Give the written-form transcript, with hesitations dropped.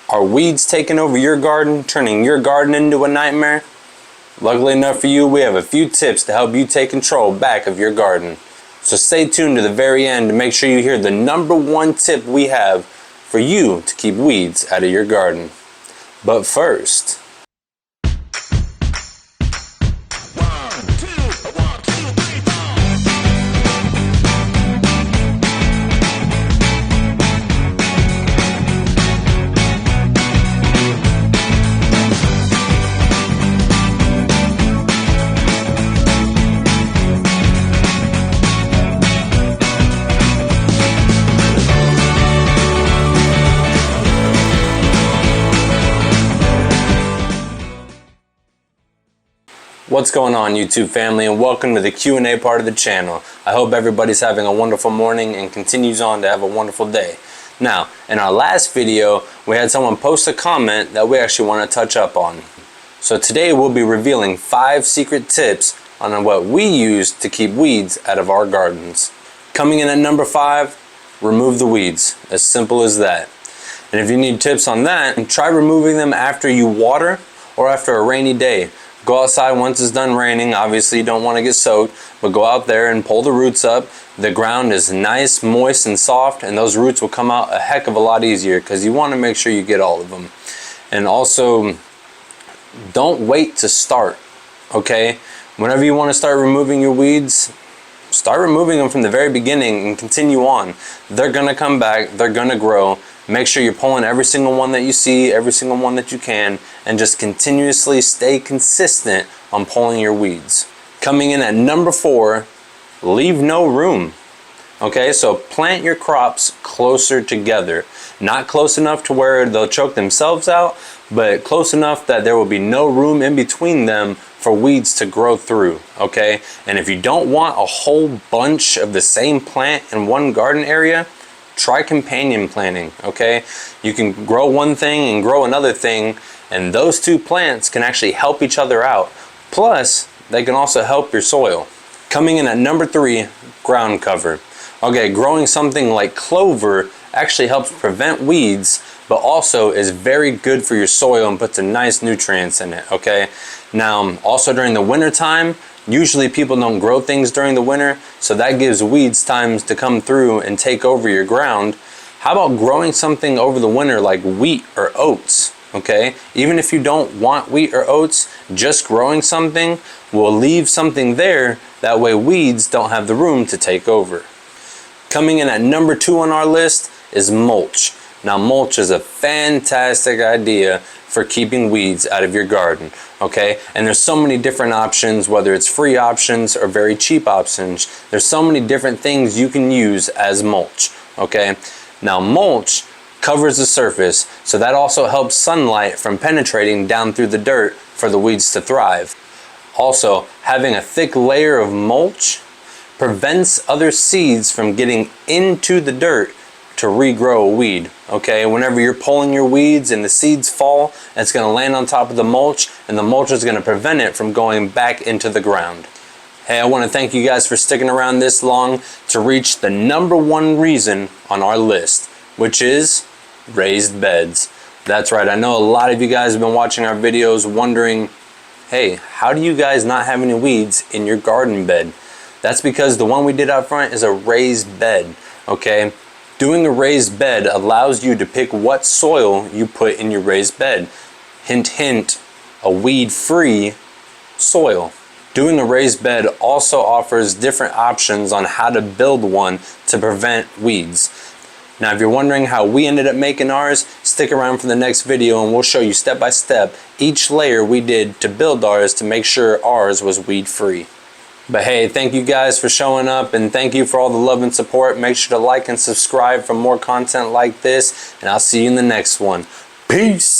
Are weeds taking over your garden, turning your garden into a nightmare? Luckily enough for you, we have a few tips to help you take control back of your garden. So stay tuned to the very end to make sure you hear the #1 tip we have for you to keep weeds out of your garden. But first, what's going on, YouTube family, and welcome to the Q&A part of the channel. I hope everybody's having a wonderful morning and continues on to have a wonderful day. Now, in our last video, we had someone post a comment that we actually want to touch up on. So today we'll be revealing 5 secret tips on what we use to keep weeds out of our gardens. Coming in at number 5, remove the weeds. As simple as that. And if you need tips on that, try removing them after you water or after a rainy day. Go outside once it's done raining. Obviously you don't want to get soaked, but go out there and pull the roots up. The ground is nice, moist, and soft, and those roots will come out a heck of a lot easier because you want to make sure you get all of them. And also, don't wait to start, okay? Whenever you want to start removing your weeds, start removing them from the very beginning and continue on. They're going to come back, they're going to grow. Make sure you're pulling every single one that you see, every single one that you can, and just continuously stay consistent on pulling your weeds. Coming in at number 4, leave no room. Okay, so plant your crops closer together. Not close enough to where they'll choke themselves out, but close enough that there will be no room in between them for weeds to grow through, okay? And if you don't want a whole bunch of the same plant in one garden area, try companion planting, okay? You can grow one thing and grow another thing, and those two plants can actually help each other out. Plus, they can also help your soil. Coming in at number 3, ground cover. Okay, growing something like clover actually helps prevent weeds, but also is very good for your soil and puts some nice nutrients in it, okay? Now, also during the winter time, usually people don't grow things during the winter, so that gives weeds time to come through and take over your ground. How about growing something over the winter like wheat or oats, okay? Even if you don't want wheat or oats, just growing something will leave something there. That way weeds don't have the room to take over. Coming in at number 2 on our list is mulch. Now, mulch is a fantastic idea for keeping weeds out of your garden, okay? And there's so many different options, whether it's free options or very cheap options. There's so many different things you can use as mulch, okay? Now, mulch covers the surface, so that also helps sunlight from penetrating down through the dirt for the weeds to thrive. Also, having a thick layer of mulch prevents other seeds from getting into the dirt to regrow a weed, okay? Whenever you're pulling your weeds and the seeds fall, it's going to land on top of the mulch, and the mulch is going to prevent it from going back into the ground. Hey, I want to thank you guys for sticking around this long to reach the #1 reason on our list, which is raised beds. That's right, I know a lot of you guys have been watching our videos wondering, hey, how do you guys not have any weeds in your garden bed? That's because the one we did out front is a raised bed, okay? Doing a raised bed allows you to pick what soil you put in your raised bed. Hint, hint, a weed-free soil. Doing a raised bed also offers different options on how to build one to prevent weeds. Now, if you're wondering how we ended up making ours, stick around for the next video and we'll show you step by step each layer we did to build ours to make sure ours was weed-free. But hey, thank you guys for showing up, and thank you for all the love and support. Make sure to like and subscribe for more content like this, and I'll see you in the next one. Peace!